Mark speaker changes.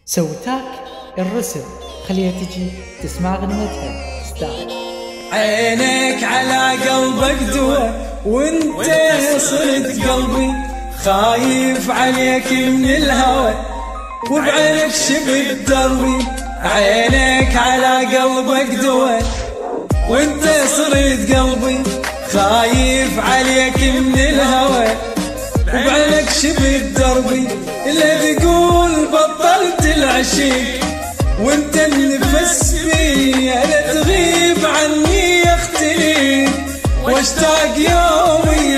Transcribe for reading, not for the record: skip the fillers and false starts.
Speaker 1: سوتاك الرسل، خليها تجي تسمع غنيتها تستاهل.
Speaker 2: عينك على قلبك دوا وانت صرت قلبي، خايف عليك من الهوى وبعينك شبه دربي. عينك على قلبك دوا وانت صرت قلبي، خايف عليك من الهوى وبعينك شبه دربي. اللي تقول بطلت العشيق وانت النفس بي، انا تغيب عني يختلي واشتاق يومي